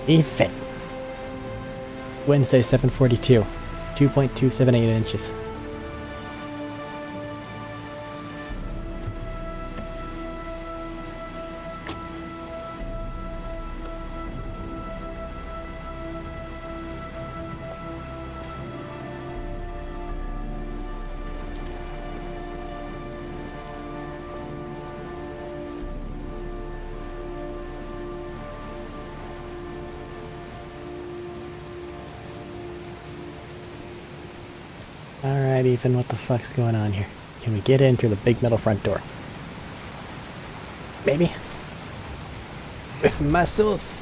Even. Wednesday, 7:42. 2.278 inches. Alright, Ethan, what the fuck's going on here? Can we get in through the big metal front door? Maybe? With muscles?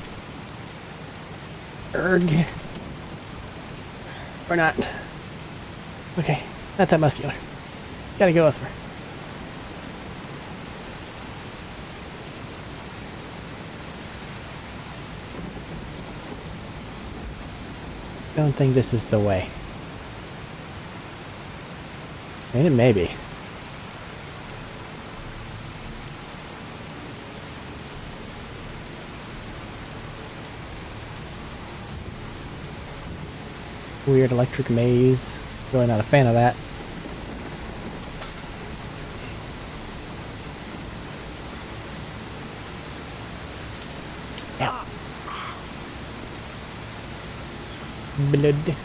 Erg? Or not? Okay, not that muscular. Gotta go elsewhere. Don't think this is the way. I mean, it may be. Weird electric maze. Really not a fan of that. Yeah. Blood.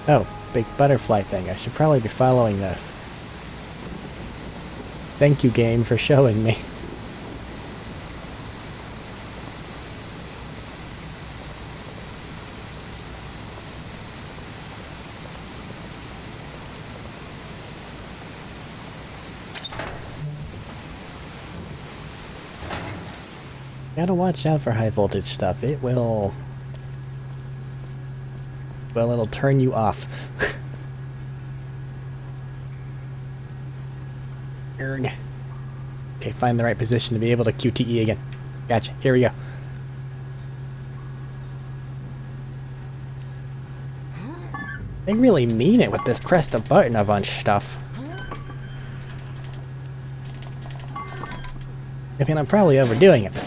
Oh, big butterfly thing. I should probably be following this. Thank you, game, for showing me. Gotta watch out for high voltage stuff. It will... well, it'll turn you off. Erg. Okay, find the right position to be able to QTE again. Gotcha. Here we go. They really mean it with this press the button a bunch stuff. I mean, I'm probably overdoing it, but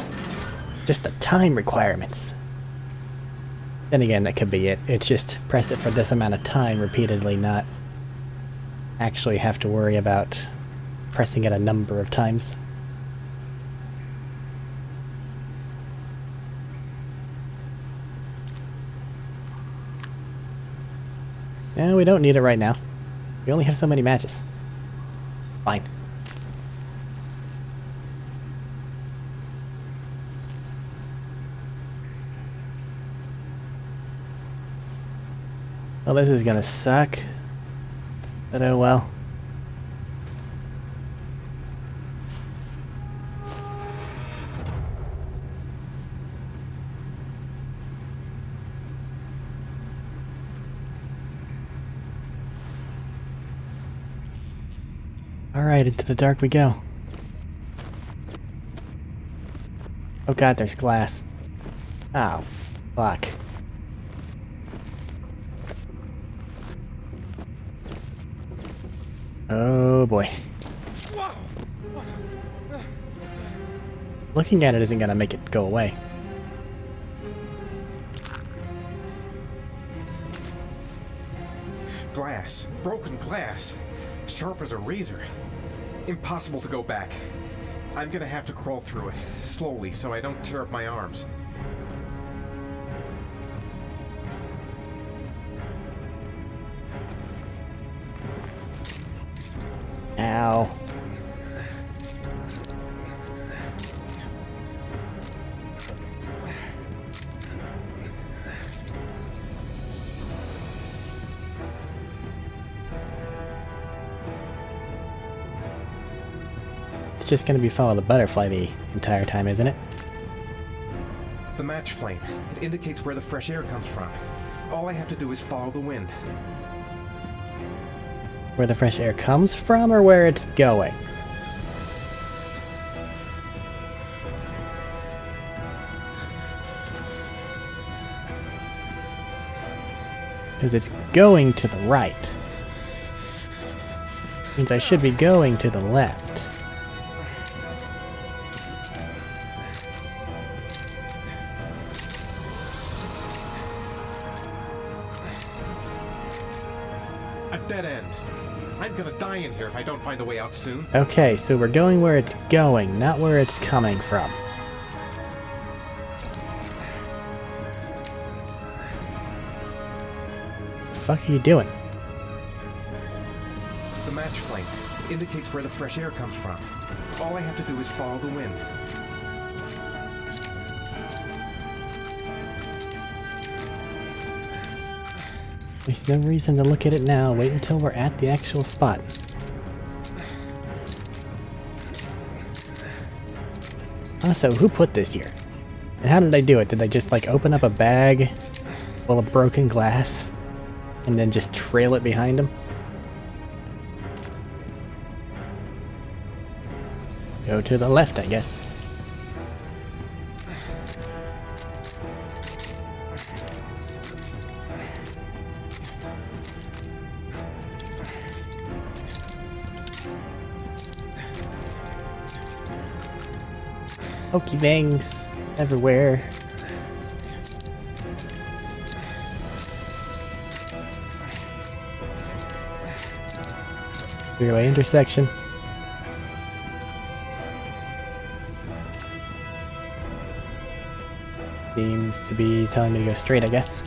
just the time requirements. Then again, that could be it. It's just press it for this amount of time repeatedly, not actually have to worry about pressing it a number of times. Yeah, we don't need it right now. We only have so many matches. Fine. Well, this is gonna suck. But oh well. Alright, into the dark we go. Oh god, there's glass. Oh, fuck. Oh boy. Looking at it isn't gonna make it go away. Glass. Broken glass. Sharp as a razor. Impossible to go back. I'm gonna have to crawl through it, slowly, so I don't tear up my arms. Ow. It's just gonna be follow the butterfly the entire time, isn't it? The match flame. It indicates where the fresh air comes from. All I have to do is follow the wind. Where the fresh air comes from or where it's going? Because it's going to the right. Means I should be going to the left. A dead end. I'm gonna die in here if I don't find a way out soon. Okay, so we're going where it's going, not where it's coming from. The fuck are you doing? The match flame indicates where the fresh air comes from. All I have to do is follow the wind. There's no reason to look at it now. Wait until we're at the actual spot. Also, who put this here? And how did they do it? Did they just like open up a bag full of broken glass and then just trail it behind them? Go to the left, I guess. Pokey things everywhere. Three-way intersection. Seems to be telling me to go straight, I guess.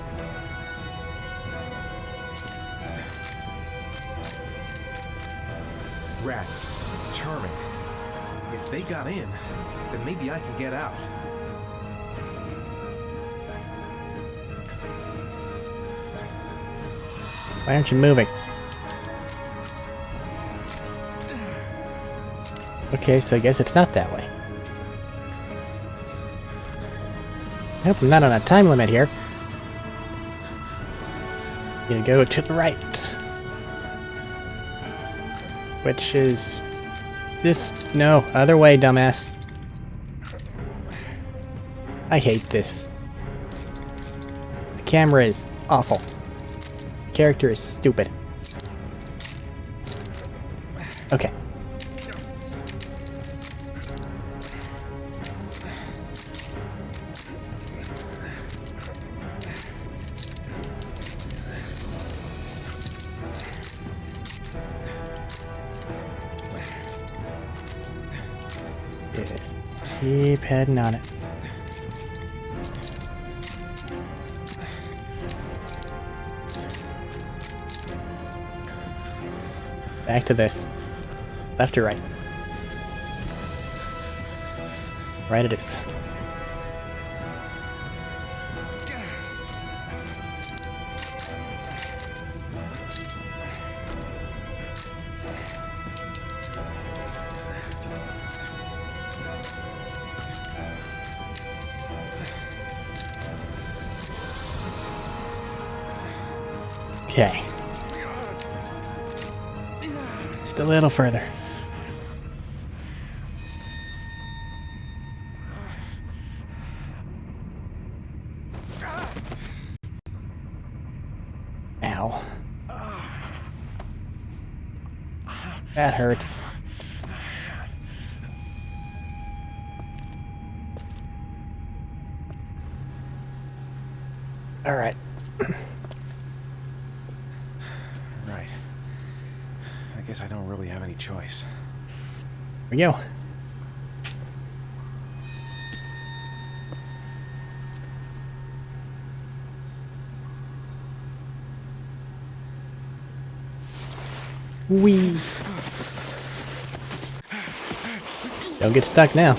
Rats. Charming. If they got in, then maybe I can get out. Why aren't you moving? Okay, so I guess it's not that way. I hope I'm not on a time limit here. You go to the right. Which is... this... no, other way, dumbass. I hate this. The camera is awful. The character is stupid. Okay. Keep heading on it. Back to this. Left or right? Right it is. Okay. Just a little further. Ow. That hurts. All right. Right. I guess I don't really have any choice. Here we go. Whee! Don't get stuck now.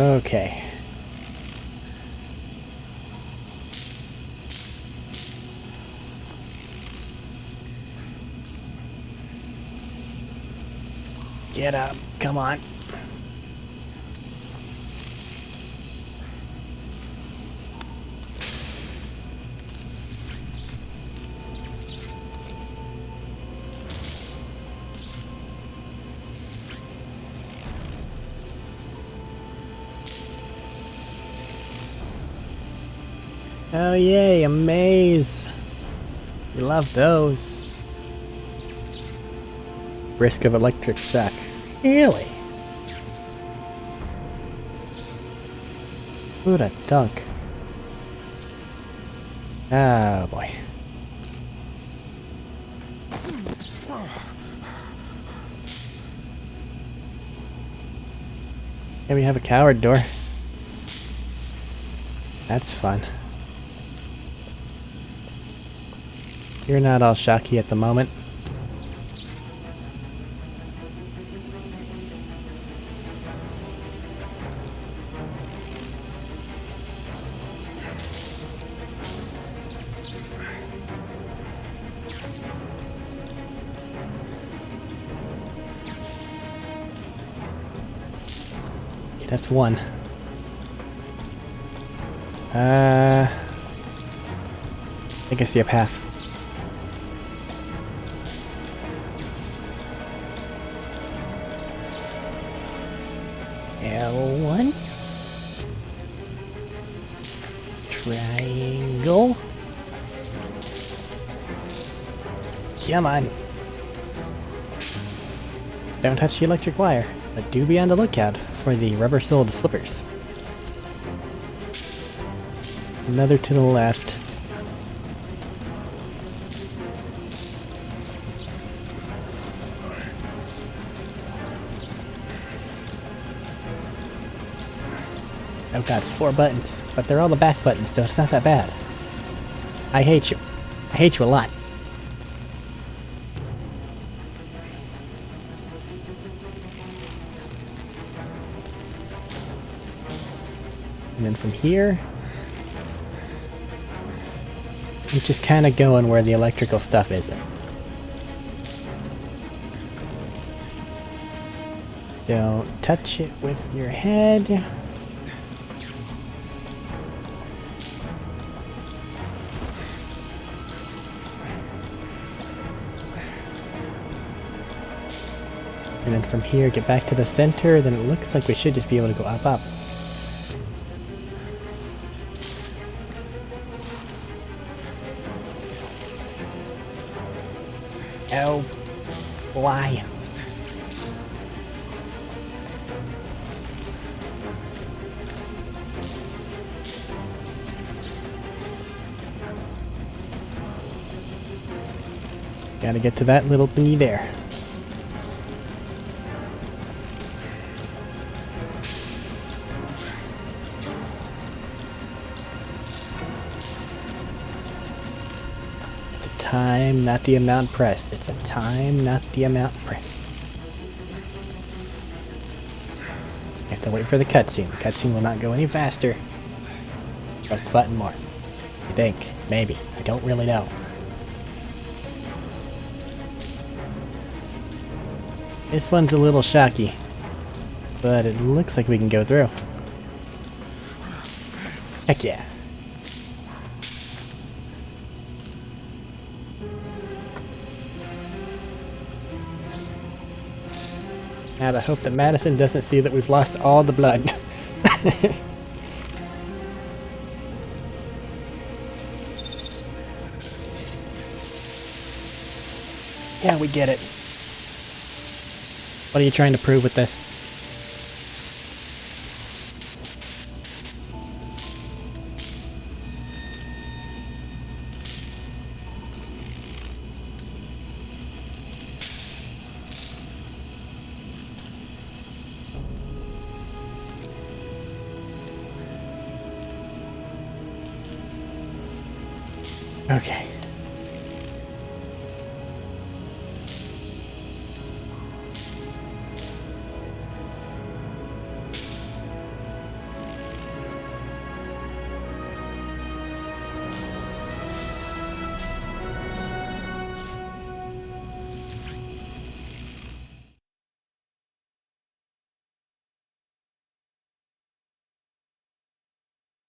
Okay. Get up. Come on. Oh yay, a maze! We love those. Risk of electric shock. Really? Who'd a dunk? Oh boy. Here we have a coward door. That's fun. You're not all shocky at the moment. Okay, that's one. I think I see a path. L1. Triangle. Come on. Don't touch the electric wire, but do be on the lookout for the rubber-soled slippers. Another to the left. Oh god, 4 buttons. But they're all the back buttons, so it's not that bad. I hate you. I hate you a lot. And then from here, I'm just kind of going where the electrical stuff isn't. Don't touch it with your head. And then from here, get back to the center, then it looks like we should just be able to go up, up. Oh, why? Gotta get to that little thingy there. Time, not the amount pressed. It's a time, not the amount pressed. You have to wait for the cutscene. The cutscene will not go any faster. Press the button more. I think. Maybe. I don't really know. This one's a little shocky. But it looks like we can go through. Heck yeah. Now I hope that Madison doesn't see that we've lost all the blood. Yeah, we get it. What are you trying to prove with this? Okay.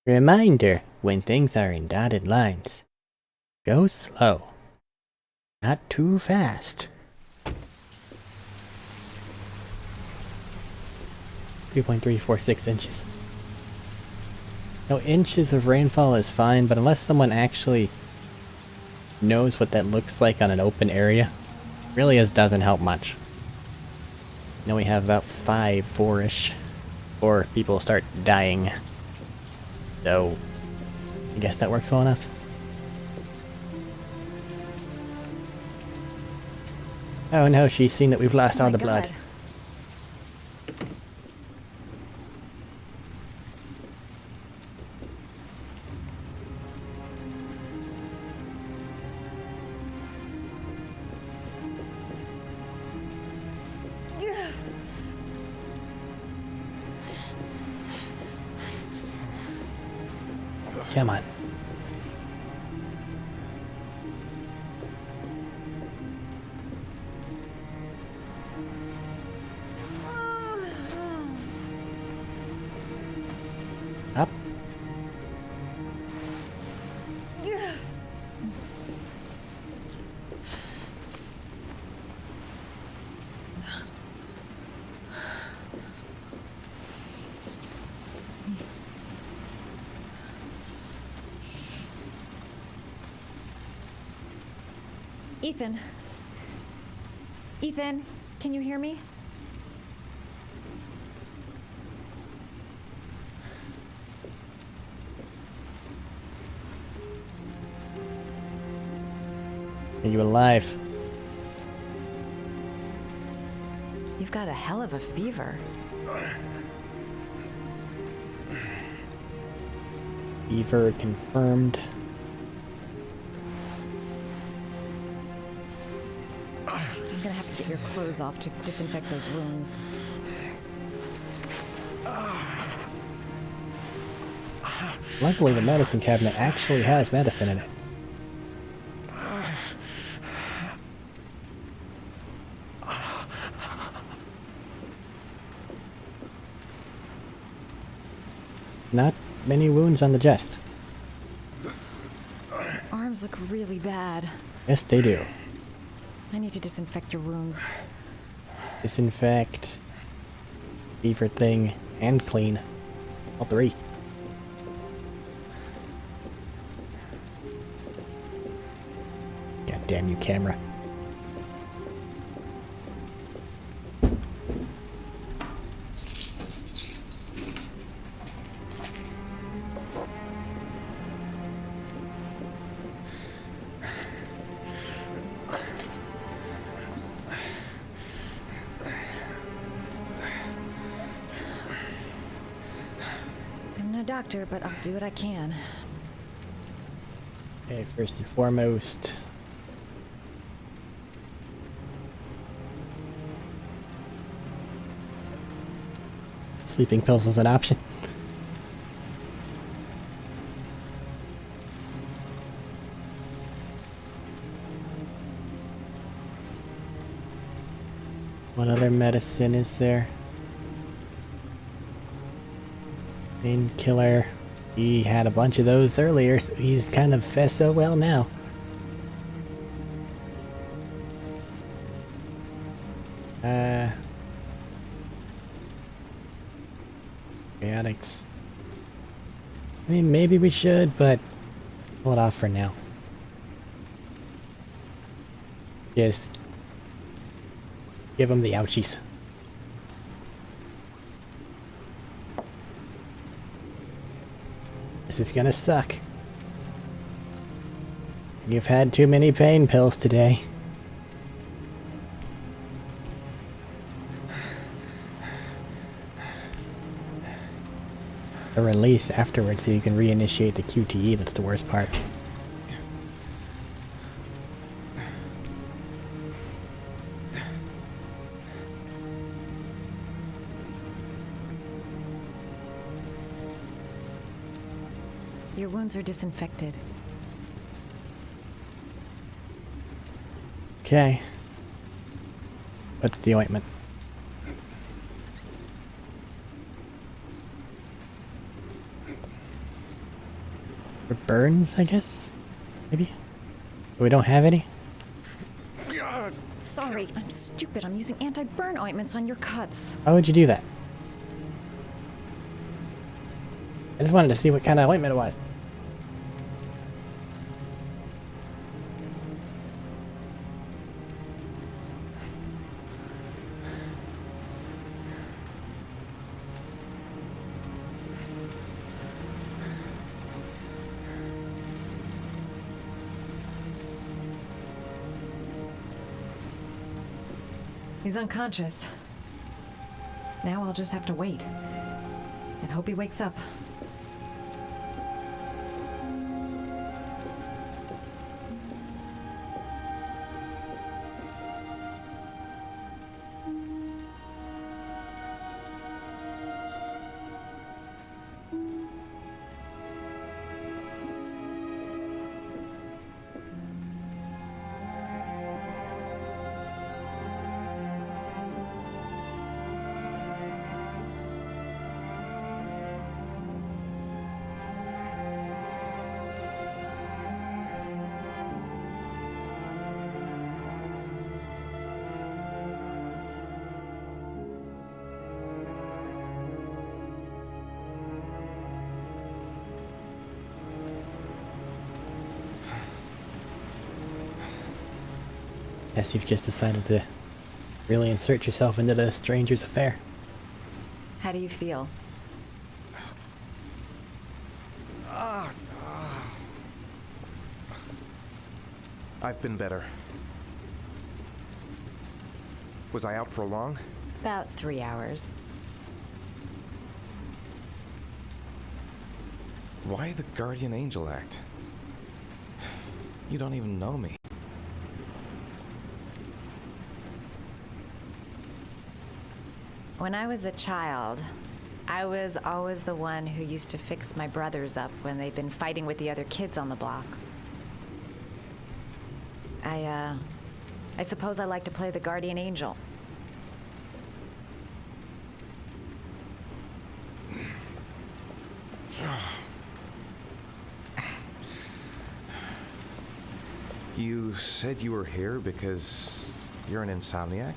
Reminder, when things are in dotted lines, go slow. Not too fast. 3.346 inches. No, inches of rainfall is fine, but unless someone actually knows what that looks like on an open area, really doesn't help much. You know, we have about 4-ish, before people start dying. So, I guess that works well enough. Oh no, she's seen that we've lost all the blood. Come on. Up. Ethan. Ethan, can you hear me? Are you alive? You've got a hell of a fever. Fever confirmed. I'm gonna have to get your clothes off to disinfect those wounds. Luckily, the medicine cabinet actually has medicine in it. Not many wounds on the chest. Arms look really bad. Yes, they do. I need to disinfect your wounds. Disinfect, fever thing, and clean. All three. God damn you, camera. I'm no doctor, but I'll do what I can. Okay, first and foremost. Sleeping pills is an option. What other medicine is there? Painkiller. He had a bunch of those earlier, so he's kind of SOL now. Antibiotics. I mean, maybe we should, but hold off for now. Just give him the ouchies. This is gonna suck. You've had too many pain pills today. A release afterwards so you can reinitiate the QTE, that's the worst part. Your wounds are disinfected. Okay. What's the ointment? For burns, I guess? Maybe? We don't have any? Sorry, I'm stupid. I'm using anti-burn ointments on your cuts. Why would you do that? I just wanted to see what kind of ointment it was. He's unconscious. Now I'll just have to wait. And hope he wakes up. Guess you've just decided to really insert yourself into the stranger's affair. How do you feel? I've been better. Was I out for long? About 3 hours. Why the guardian angel act? You don't even know me. When I was a child, I was always the one who used to fix my brothers up when they'd been fighting with the other kids on the block. I suppose I like to play the guardian angel. You said you were here because you're an insomniac?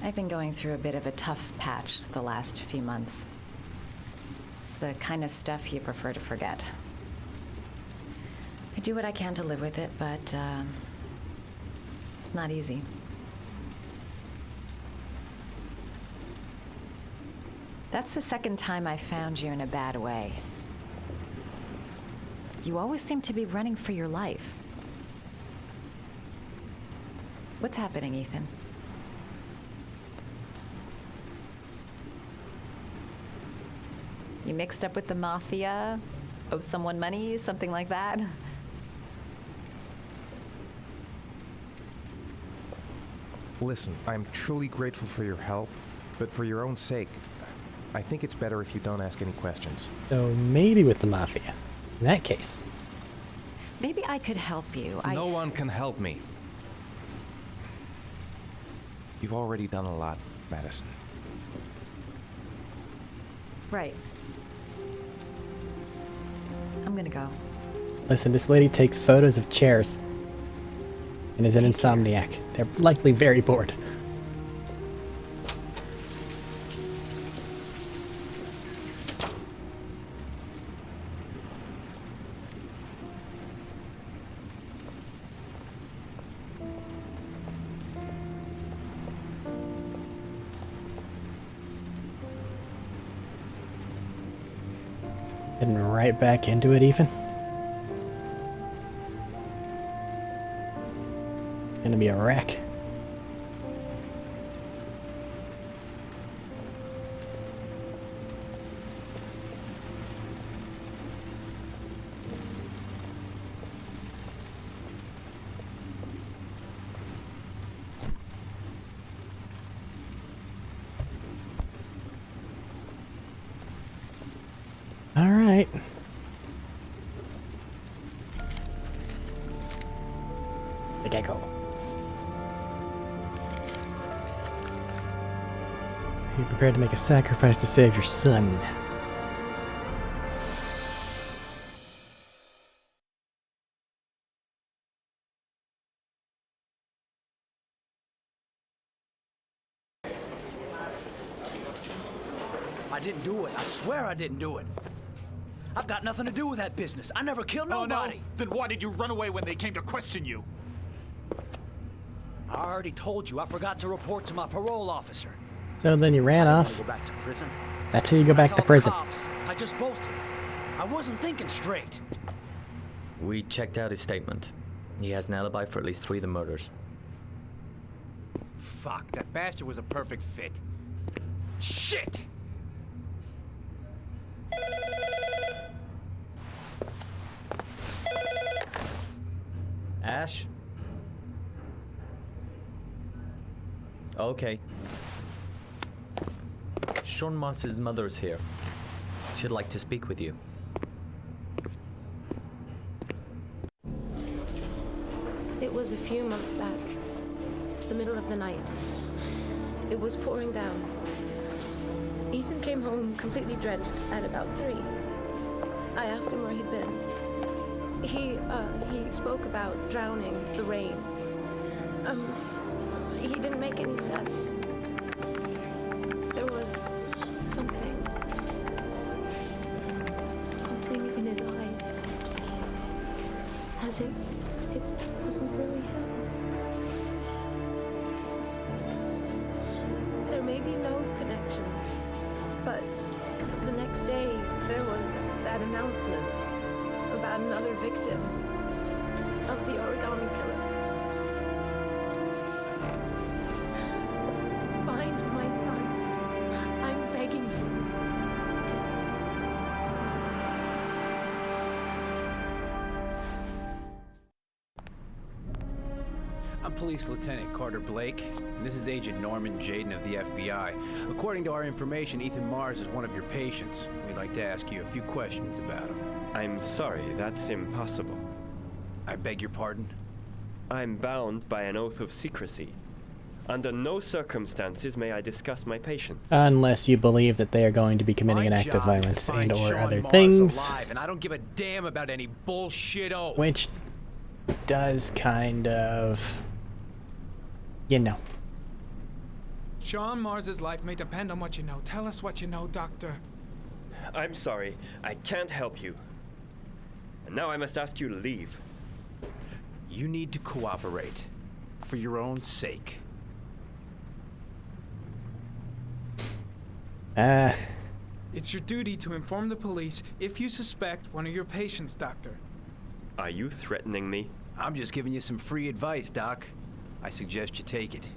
I've been going through a bit of a tough patch the last few months. It's the kind of stuff you prefer to forget. I do what I can to live with it, but, it's not easy. That's the second time I found you in a bad way. You always seem to be running for your life. What's happening, Ethan? You mixed up with the mafia? Owe someone money? Something like that? Listen, I'm truly grateful for your help, but for your own sake, I think it's better if you don't ask any questions. So maybe with the mafia. In that case. Maybe I could help you. No one can help me. You've already done a lot, Madison. Right. I'm gonna go. Listen, this lady takes photos of chairs and is an insomniac. They're likely very bored. Getting right back into it, even. Gonna be a wreck. All right. The gecko. Are you prepared to make a sacrifice to save your son? I didn't do it. I swear I didn't do it. I've got nothing to do with that business. I never killed Oh, nobody. no? Then why did you run away when they came to question you? I already told you I forgot to report to my parole officer. So then you ran I off. didn't wanna go back to prison. That's how you go When I back saw to the prison. cops, I just bolted. I wasn't thinking straight. We checked out his statement. He has an alibi for at least 3 of the murders. Fuck, that bastard was a perfect fit. Shit! Ash? Okay. Sean Mars's mother is here. She'd like to speak with you. It was a few months back, the middle of the night. It was pouring down. Ethan came home completely drenched at about 3. I asked him where he'd been. He spoke about drowning, the rain. He didn't make any sense. There was something in his eyes, as if it wasn't really him. There may be no connection, but the next day there was that announcement about another victim of the origami killer. Find my son. I'm begging you. I'm Police Lieutenant Carter Blake, and this is Agent Norman Jaden of the FBI. According to our information, Ethan Mars is one of your patients. We'd like to ask you a few questions about him. I'm sorry, that's impossible. I beg your pardon? I'm bound by an oath of secrecy. Under no circumstances may I discuss my patients. Unless you believe that they are going to be committing an My act of job is to violence find and or Sean other Mars things. alive, and I don't give a damn about any bullshit oath. Which does kind of... You know. Sean Mars's life may depend on what you know. Tell us what you know, Doctor. I'm sorry, I can't help you. And now I must ask you to leave. You need to cooperate, for your own sake. It's your duty to inform the police if you suspect one of your patients, Doctor. Are you threatening me? I'm just giving you some free advice, Doc. I suggest you take it.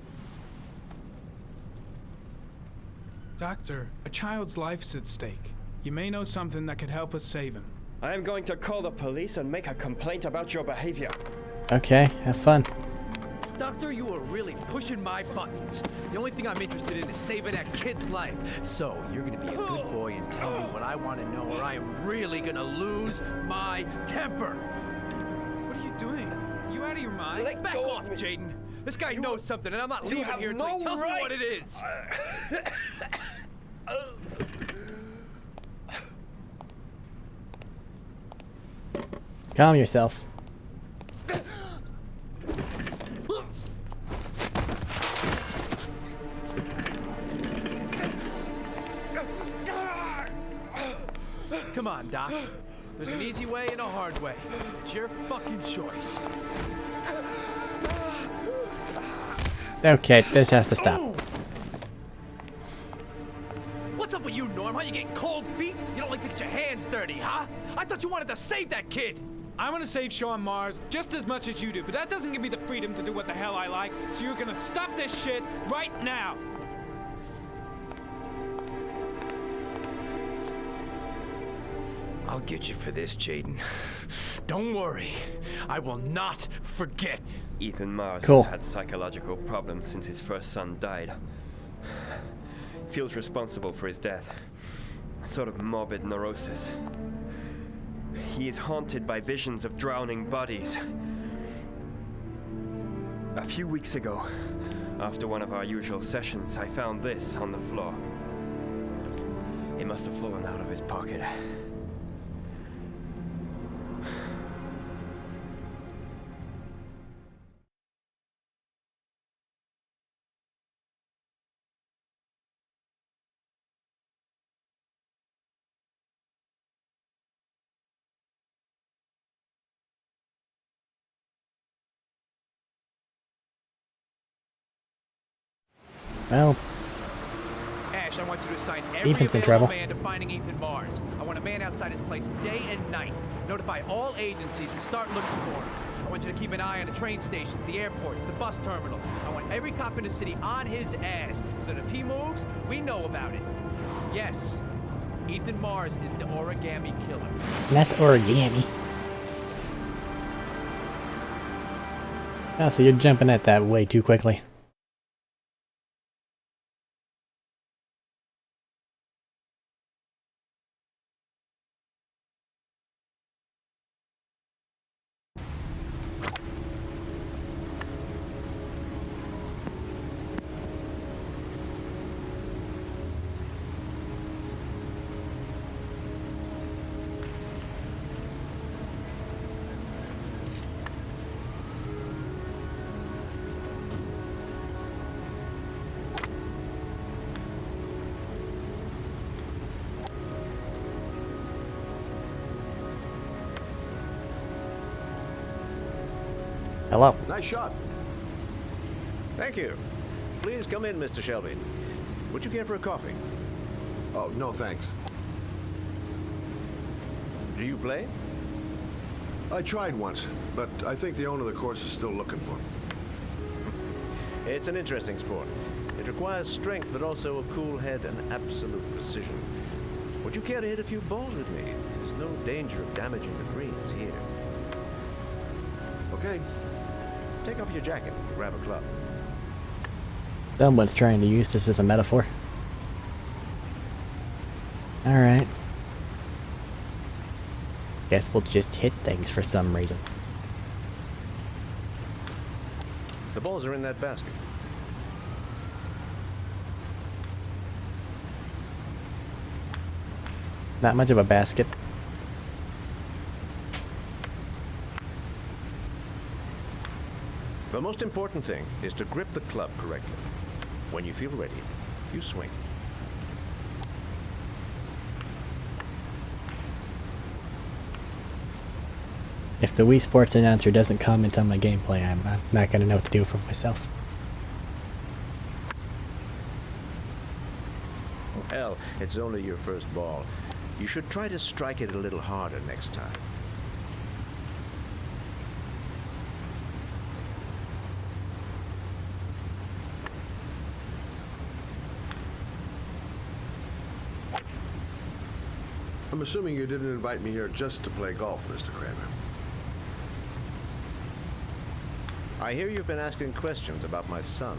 Doctor, a child's life is at stake. You may know something that could help us save him. I am going to call the police and make a complaint about your behavior. Okay, have fun. Doctor, you are really pushing my buttons. The only thing I'm interested in is saving that kid's life. So, you're gonna be a good boy and tell me what I want to know, or I am really gonna lose my temper. What are you doing? You out of your mind? Back off, Jaden. This guy knows something, and I'm not leaving here until he tells me what it is. Calm yourself. Come on, Doc. There's an easy way and a hard way. It's your fucking choice. Okay, this has to stop. What's up with you, Norm? How you getting cold feet? You don't like to get your hands dirty, huh? I thought you wanted to save that kid. I want to save Sean Mars just as much as you do, but that doesn't give me the freedom to do what the hell I like, so you're gonna stop this shit right now! I'll get you for this, Jaden. Don't worry. I will not forget. Ethan Mars Cool. has had psychological problems since his first son died. Feels responsible for his death. A sort of morbid neurosis. He is haunted by visions of drowning bodies. A few weeks ago, after one of our usual sessions, I found this on the floor. It must have fallen out of his pocket. Well, Ash, I want you to assign every Ethan's in available trouble. man to finding Ethan Mars. I want a man outside his place day and night. Notify all agencies to start looking for him. I want you to keep an eye on the train stations, the airports, the bus terminals. I want every cop in the city on his ass, so that if he moves, we know about it. Yes, Ethan Mars is the origami killer. not origami. Oh, so you're jumping at that way too quickly. Hello. Nice shot. Thank you. Please come in, Mr. Shelby. Would you care for a coffee? Oh, no thanks. Do you play? I tried once, but I think the owner of the course is still looking for me. It's an interesting sport. It requires strength, but also a cool head and absolute precision. Would you care to hit a few balls with me? There's no danger of damaging the greens here. Okay. Take off your jacket and grab a club. Someone's trying to use this as a metaphor. Alright. Guess we'll just hit things for some reason. The balls are in that basket. Not much of a basket. The most important thing is to grip the club correctly. When you feel ready, you swing. If the Wii Sports announcer doesn't comment on my gameplay, I'm not going to know what to do for myself. Hell, it's only your first ball. You should try to strike it a little harder next time. I'm assuming you didn't invite me here just to play golf, Mr. Kramer. I hear you've been asking questions about my son.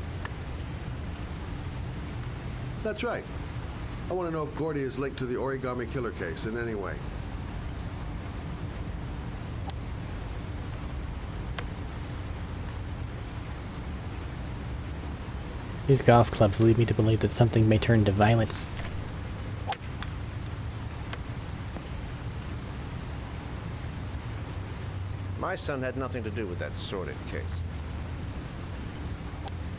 That's right. I want to know if Gordy is linked to the origami killer case in any way. These golf clubs lead me to believe that something may turn to violence. My son had nothing to do with that sordid case.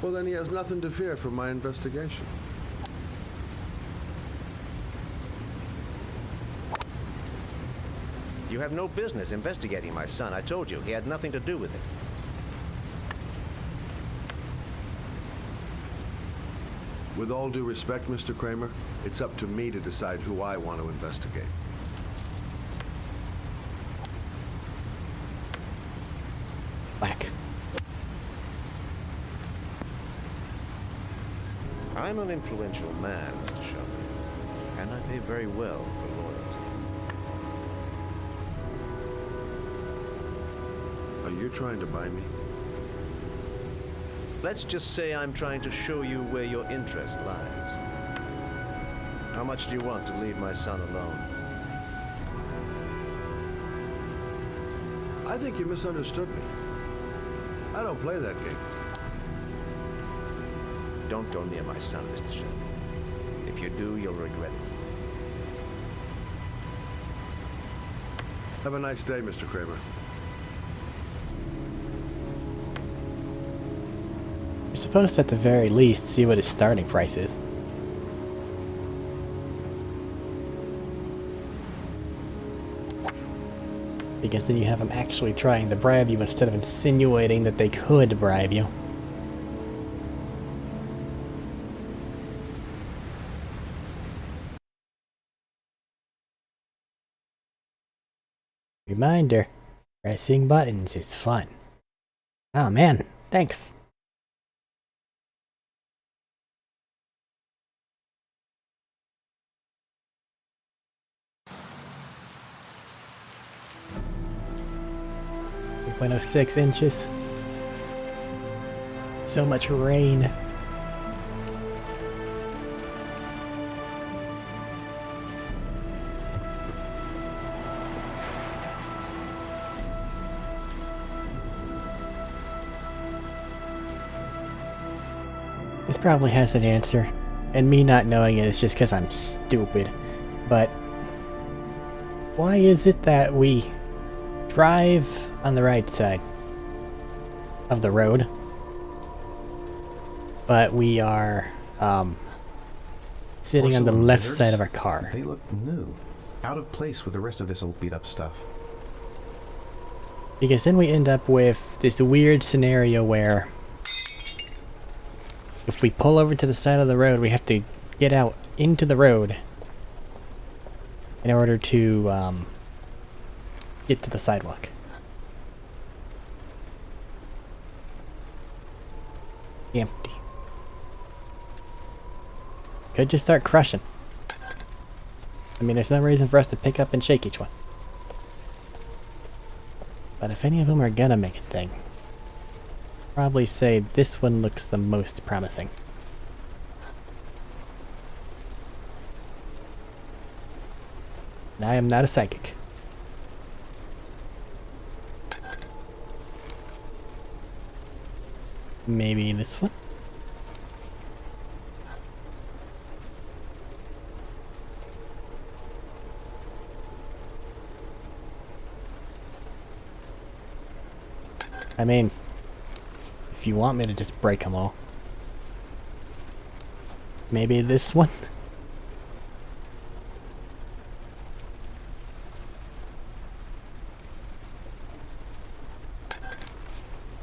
Well, then he has nothing to fear from my investigation. You have no business investigating my son. I told you, he had nothing to do with it. With all due respect, Mr. Kramer, it's up to me to decide who I want to investigate. Whack. I'm an influential man, Mr. Shelby, and I pay very well for loyalty. Are you trying to buy me? Let's just say I'm trying to show you where your interest lies. How much do you want to leave my son alone? I think you misunderstood me. I don't play that game. Don't go near my son, Mr. Shelby. If you do, you'll regret it. Have a nice day, Mr. Kramer. You're supposed to, at the very least, see what his starting price is. Because then you have them actually trying to bribe you instead of insinuating that they could bribe you. Reminder, pressing buttons is fun. Oh man, thanks. .06 inches. So much rain. This probably has an answer, and me not knowing it is just because I'm stupid. But why is it that we drive on the right side of the road, but we are sitting on the Porcelain left mirrors? side of our car? They look new, out of place with the rest of this old beat-up stuff. Because then we end up with this weird scenario where if we pull over to the side of the road, we have to get out into the road in order to get to the sidewalk. Empty. Could just start crushing. I mean, there's no reason for us to pick up and shake each one. But if any of them are gonna make a thing, probably say this one looks the most promising. And I am not a psychic. Maybe this one? I mean, if you want me to just break them all. Maybe this one?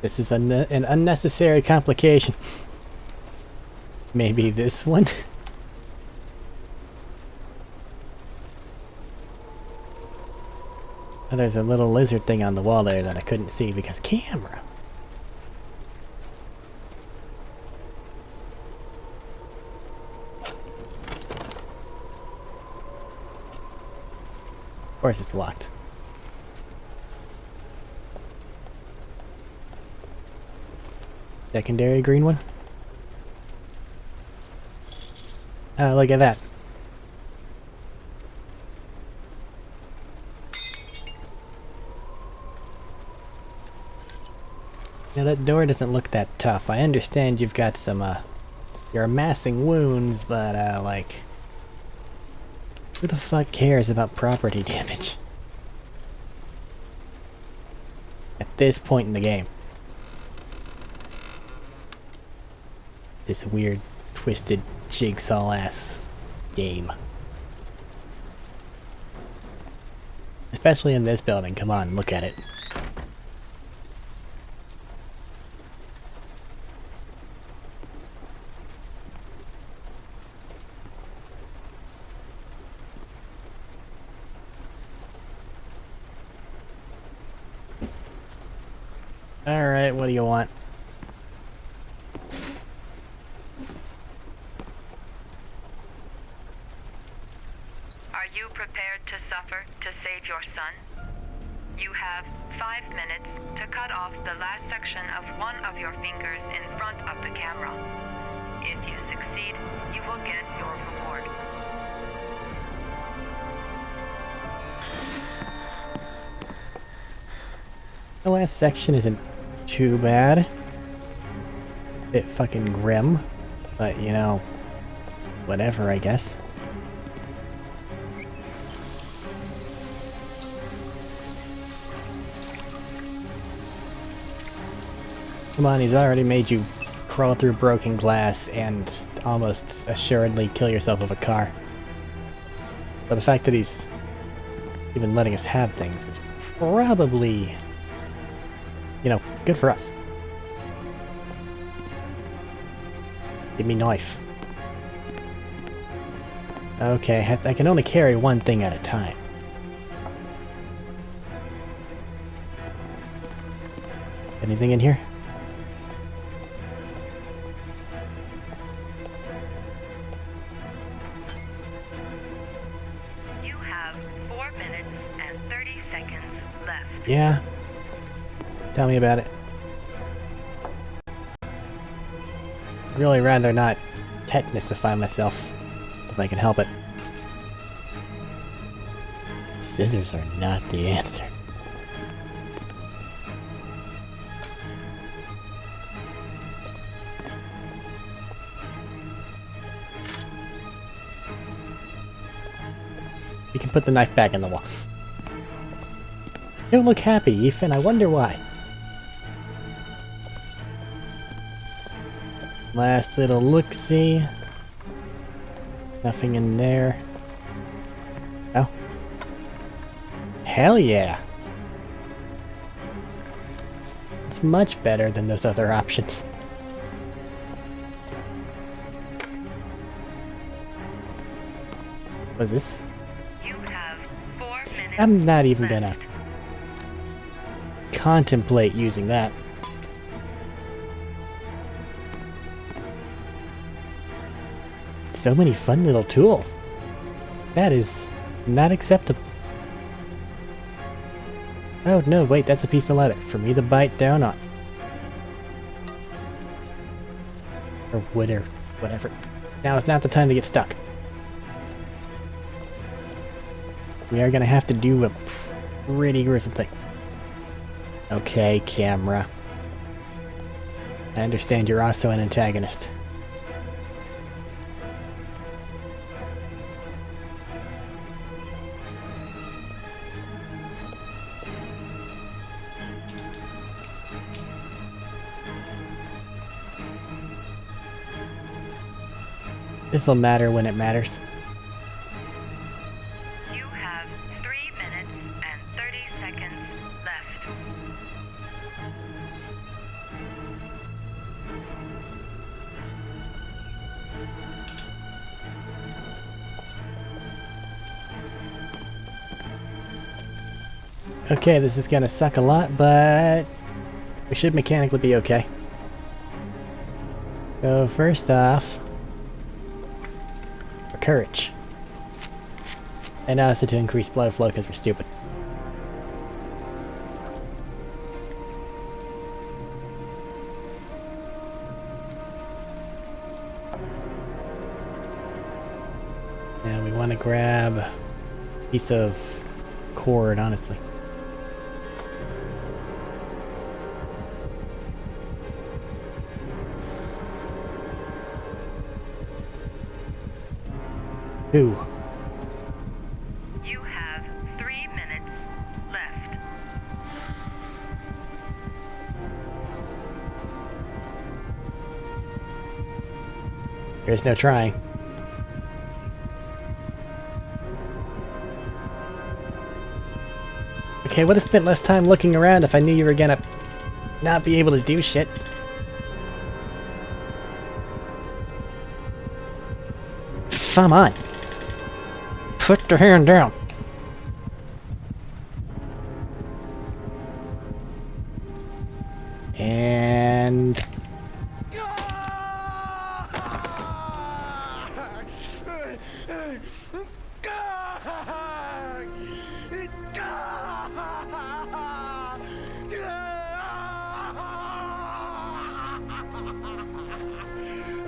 This is an unnecessary complication. Maybe this one? Oh, there's a little lizard thing on the wall there that I couldn't see because camera. Of course it's locked. Secondary green one? Oh, look at that. Now that door doesn't look that tough. I understand you've got some, you're amassing wounds, but, like... who the fuck cares about property damage? At this point in the game. This weird, twisted, jigsaw-ass game. Especially in this building. Come on, look at it. Alright, what do you want? Are you prepared to suffer to save your son? You have 5 minutes to cut off the last section of one of your fingers in front of the camera. If you succeed, you will get your reward. The last section isn't too bad. Bit fucking grim, but you know, whatever, I guess. Come on, he's already made you crawl through broken glass and almost assuredly kill yourself with a car. But the fact that he's even letting us have things is probably, you know, good for us. Give me knife. Okay, I can only carry one thing at a time. Anything in here? You have 4 minutes and 30 seconds left. Yeah. Tell me about it. I'd really rather not tetanusify myself if I can help it. Scissors are not the answer. You can put the knife back in the wall. You don't look happy, Ethan. I wonder why. Last little look-see. Nothing in there. Oh. Hell yeah. It's much better than those other options. What's this? You have 4 minutes. I'm not even gonna contemplate using that. So many fun little tools. That is not acceptable. Oh no, wait, that's a piece of leather for me to bite down on. Or whatever. Now is not the time to get stuck. We are gonna have to do a pretty gruesome thing. Okay, camera. I understand you're also an antagonist. This'll matter when it matters. You have 3 minutes and 30 seconds left. Okay, this is gonna suck a lot, but we should mechanically be okay. So first off, courage. And also to increase blood flow because we're stupid. Now we want to grab a piece of cord, honestly. Ooh. You have 3 minutes left. There's no trying. Okay, would have spent less time looking around if I knew you were gonna not be able to do shit. Come on. Put your hand down. And...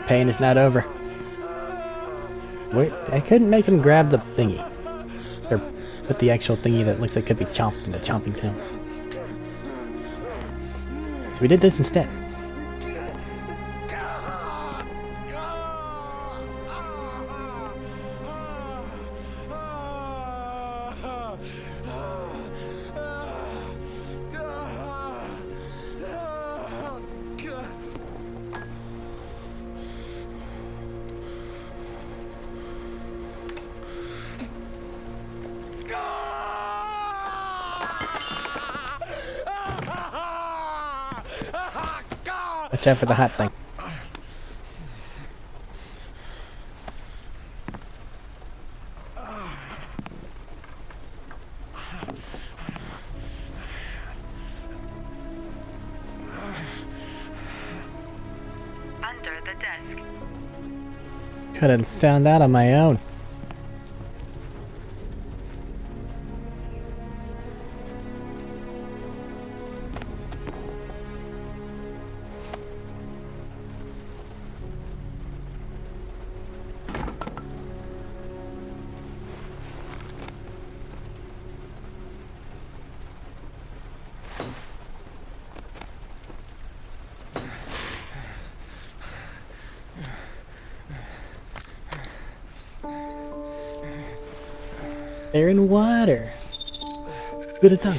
pain is not over. Wait, I couldn't make him grab the thingy. Or put the actual thingy that looks like could be chomped in the chomping sound. So we did this instead. Watch out for the hot thing. desk. Could have found that on my own. They're in water. Good dunk.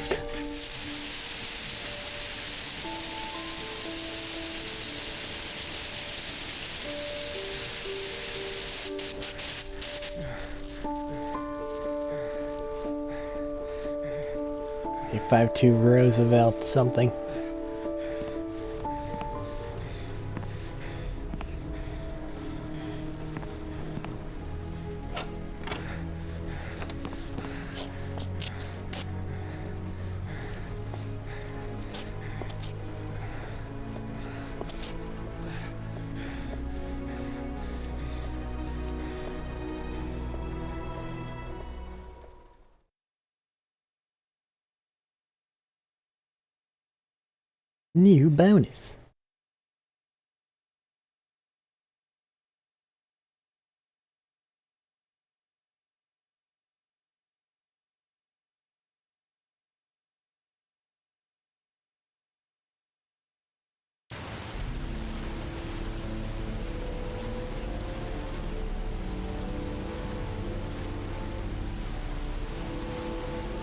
A 5-2 Roosevelt something. New bonus.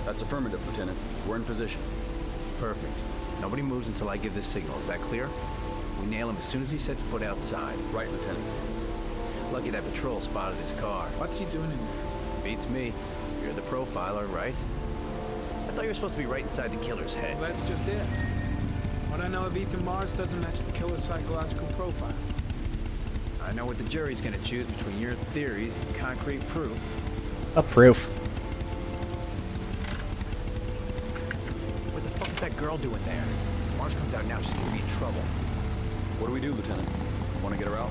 That's affirmative, Lieutenant. We're in position. Perfect. Nobody moves until I give this signal. Is that clear? We nail him as soon as he sets foot outside. Right, Lieutenant. Lucky that patrol spotted his car. What's he doing in there? Beats me. You're the profiler, right? I thought you were supposed to be right inside the killer's head. Well, that's just it. What I know of Ethan Mars doesn't match the killer's psychological profile. I know what the jury's gonna choose between your theories and concrete proof. A proof. What the fuck is that girl doing there? If Mars comes out now, she's gonna be in trouble. What do we do, Lieutenant? Want to get her out?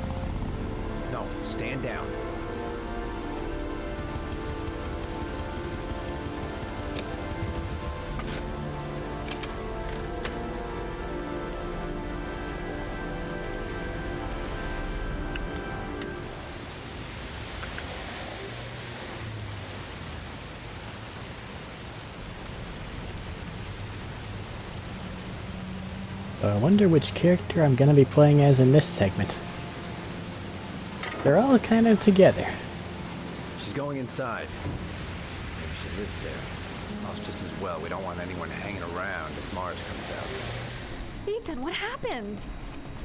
No, stand down. So I wonder which character I'm gonna be playing as in this segment. They're all kind of together. She's going inside. Maybe she lives there. Us just as well. We don't want anyone hanging around if Mars comes out. Ethan, what happened?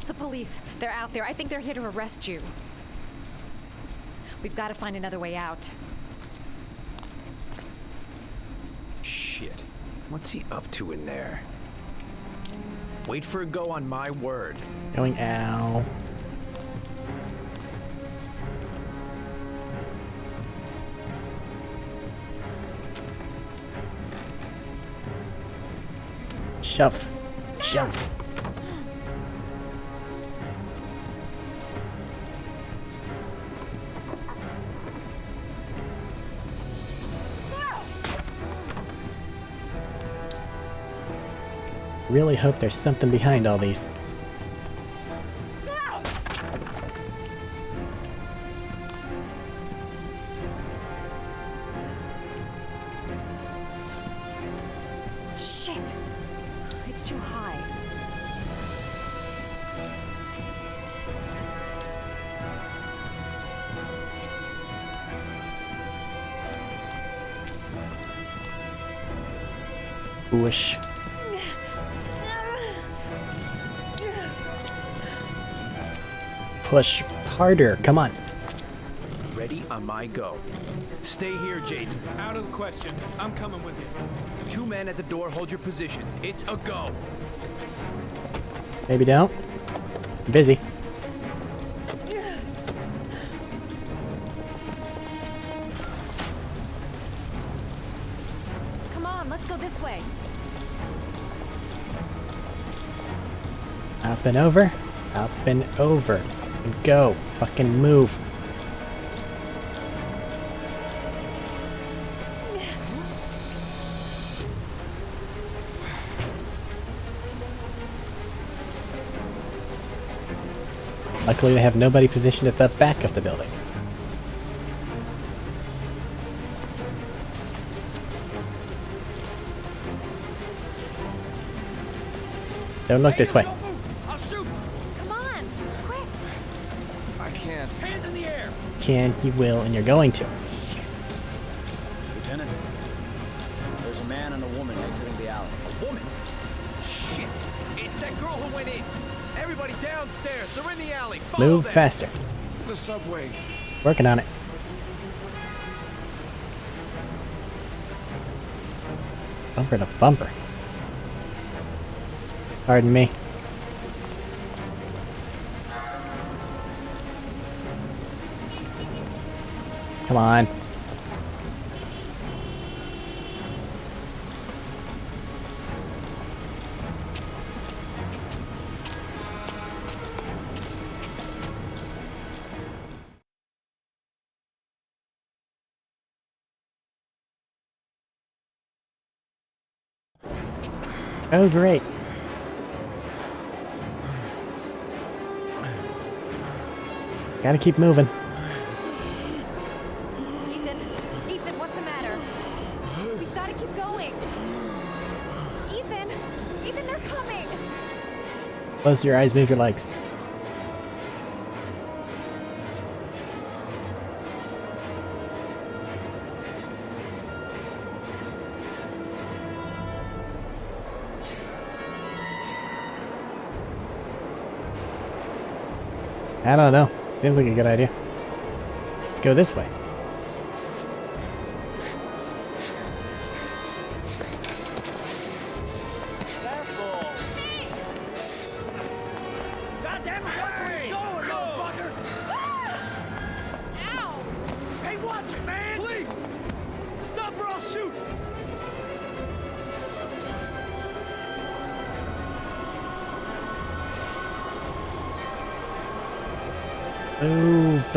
The police, they're out there. I think they're here to arrest you. We've got to find another way out. Shit. What's he up to in there? Wait for a go on my word. Going ow. Shove. Shove. Really hope there's something behind all these. Shit! It's too high. Whoosh. Push harder, come on. Ready on my go. Stay here, Jaden. Out of the question. I'm coming with you. 2 men at the door, hold your positions. It's a go. Maybe don't. I'm busy. Come on, let's go this way. Up and over. Up and over. Go. Fucking move. Luckily, they have nobody positioned at the back of the building. Don't look this way. I'll shoot. Come on, quick! I can't. Hands in the air. Can, you will, and you're going to. Lieutenant, there's a man and a woman exiting the alley. A woman? Shit! It's that girl who went in. Everybody downstairs. They're in the alley. Follow Move them. faster. The subway. Working on it. Bumper to bumper. Pardon me. Come on. Oh, great. Gotta keep moving. Ethan, what's the matter? We've got to keep going. Ethan, they're coming. Close your eyes, move your legs. I don't know. Seems like a good idea. Let's go this way. God damn it! Watch where you're going, motherfucker! Ow! Hey, watch it, man! Please! Stop or I'll shoot! Move.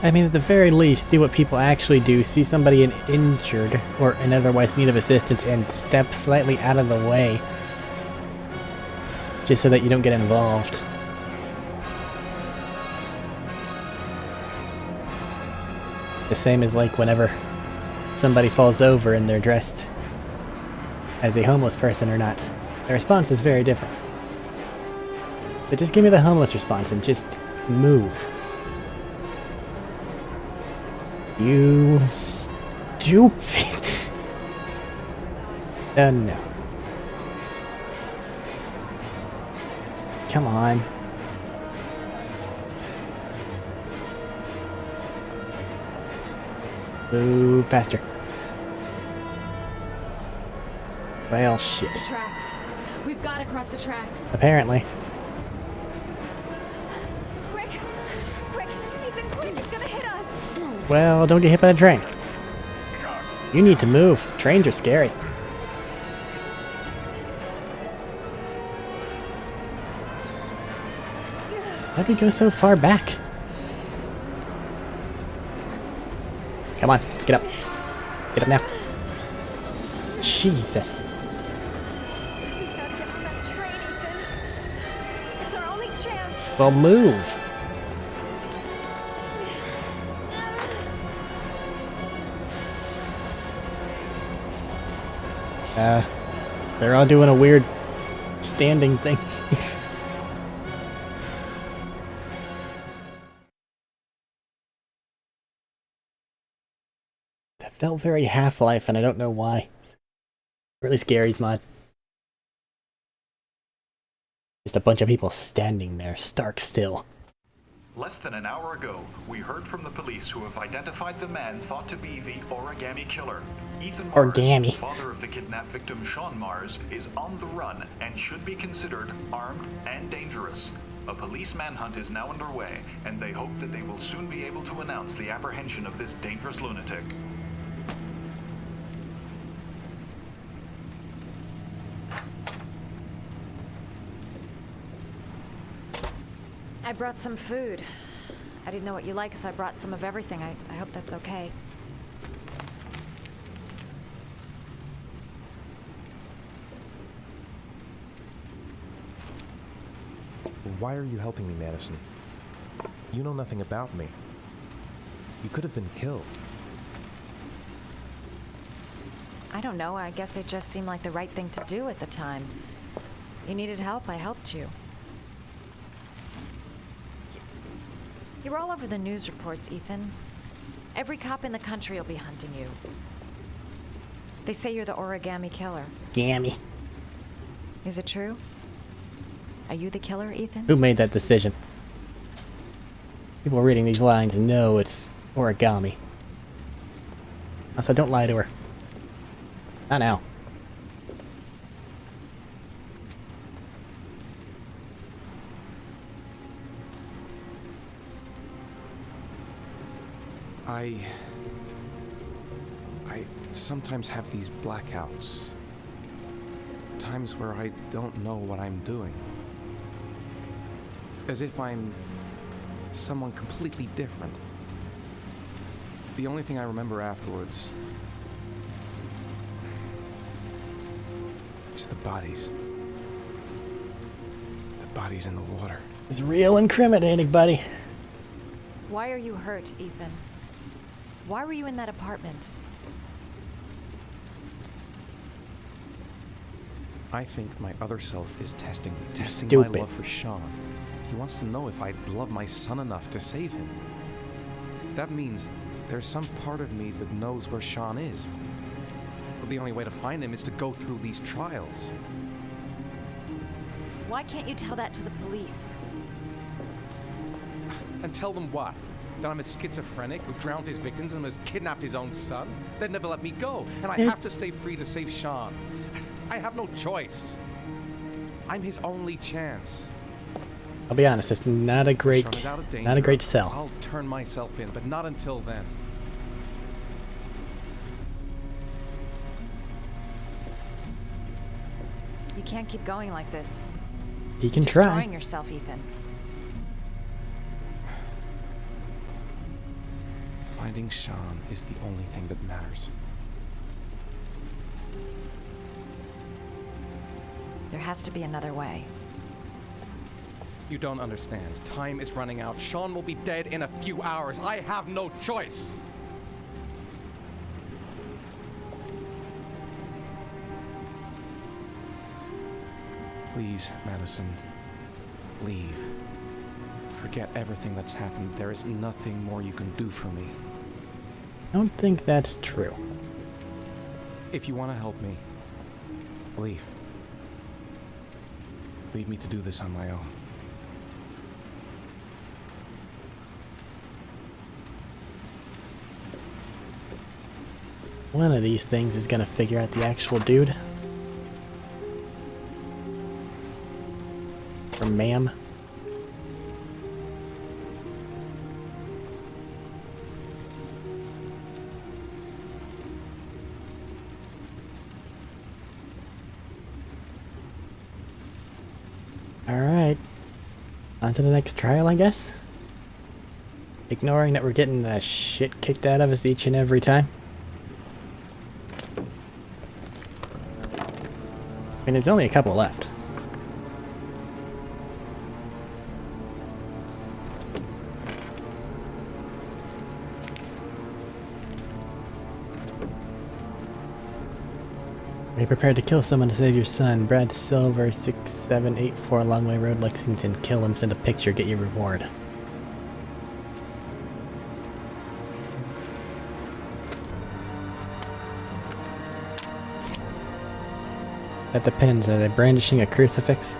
I mean, at the very least, do what people actually do. See somebody injured or in otherwise need of assistance and step slightly out of the way. Just so that you don't get involved. The same as like whenever somebody falls over and they're dressed as a homeless person or not. The response is very different. But just give me the homeless response and just move. You stupid. Oh no. Come on. Move faster. Well, shit. The tracks. We've got to cross the tracks. Apparently. Quick, Ethan, quick! It's gonna hit us. Well, don't get hit by the train. You need to move. Trains are scary. How'd we go so far back? Come on, get up. Get up now. Jesus. We gotta get on that train, Ethan. It's our only chance. Well, move. They're all doing a weird standing thing. That felt very Half-Life, and I don't know why. Really Gary's mod. Just a bunch of people standing there, stark still. Less than an hour ago, we heard from the police who have identified the man thought to be the origami killer. Ethan Mars, Origami. father of the kidnapped victim Sean Mars, is on the run and should be considered armed and dangerous. A police manhunt is now underway, and they hope that they will soon be able to announce the apprehension of this dangerous lunatic. I brought some food. I didn't know what you like, so I brought some of everything. I hope that's okay. Why are you helping me, Madison? You know nothing about me. You could have been killed. I don't know. I guess it just seemed like the right thing to do at the time. You needed help, I helped you. You're all over the news reports, Ethan. Every cop in the country will be hunting you. They say you're the origami killer. Gammy. Is it true? Are you the killer, Ethan? Who made that decision? People reading these lines know it's origami. Also, don't lie to her. Not now. I sometimes have these blackouts. Times where I don't know what I'm doing. As if I'm someone completely different. The only thing I remember afterwards is the bodies. The bodies in the water. It's real incriminating, buddy. Why are you hurt, Ethan? Why were you in that apartment? I think my other self is testing me. Testing Stupid. my love for Sean. He wants to know if I love my son enough to save him. That means there's some part of me that knows where Sean is. But the only way to find him is to go through these trials. Why can't you tell that to the police? And tell them what? That I'm a schizophrenic who drowns his victims and has kidnapped his own son? They'd never let me go, and I have to stay free to save Sean. I have no choice. I'm his only chance. I'll be honest, it's not a great, Sean is out of danger. not a great sell. I'll turn myself in, but not until then. You can't keep going like this. You can You're try. destroying yourself, Ethan. Finding Sean is the only thing that matters. There has to be another way. You don't understand. Time is running out. Sean will be dead in a few hours. I have no choice. Please, Madison, leave. Forget everything that's happened. There is nothing more you can do for me. I don't think that's true. If you want to help me, leave. Leave me to do this on my own. One of these things is gonna figure out the actual dude. Or ma'am. Alright. On to the next trial, I guess? Ignoring that we're getting the shit kicked out of us each and every time. I mean, there's only a couple left. Be prepared to kill someone to save your son. Brad Silver, 6784 Longway Road, Lexington. Kill him, send a picture, get your reward. That depends. Are they brandishing a crucifix?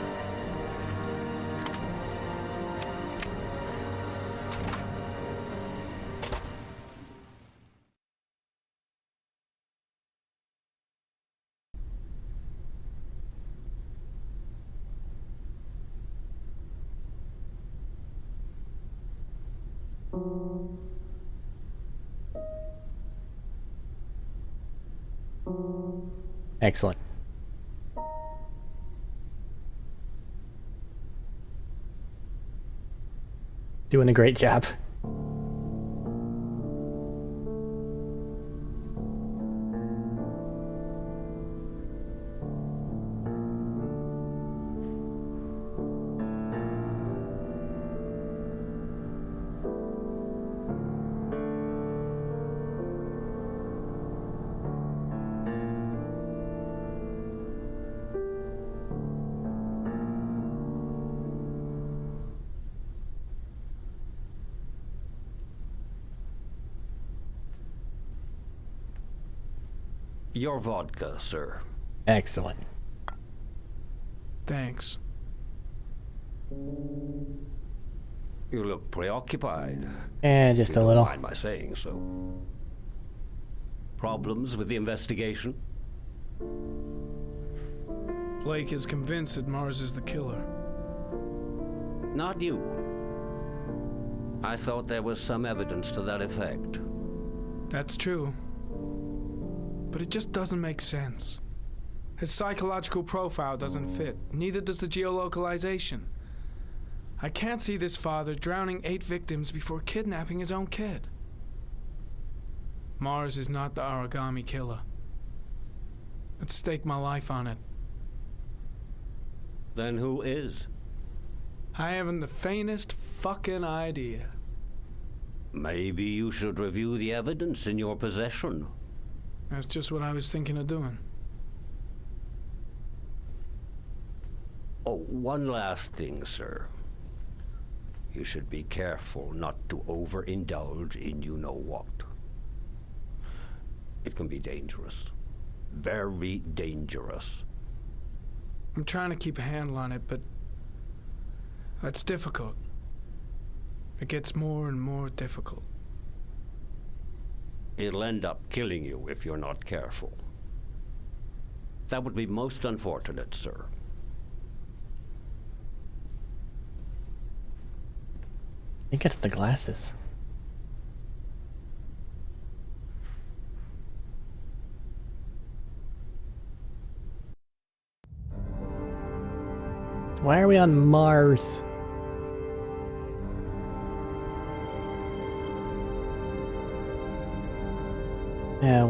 Excellent. Doing a great job. Your vodka, sir. Excellent. Thanks. You look preoccupied. Just You a don't little. mind my saying so. Problems with the investigation? Blake is convinced that Mars is the killer. Not you. I thought there was some evidence to that effect. That's true. But it just doesn't make sense. His psychological profile doesn't fit. Neither does the geolocalization. I can't see this father drowning 8 victims before kidnapping his own kid. Mars is not the origami killer. I'd stake my life on it. Then who is? I haven't the faintest fucking idea. Maybe you should review the evidence in your possession. That's just what I was thinking of doing. Oh, one last thing, sir. You should be careful not to overindulge in you-know-what. It can be dangerous. Very dangerous. I'm trying to keep a handle on it, but that's difficult. It gets more and more difficult. It'll end up killing you if you're not careful. That would be most unfortunate, sir. I think it's the glasses. Why are we on Mars?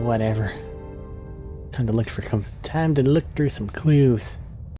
Whatever. Time to look through some clues.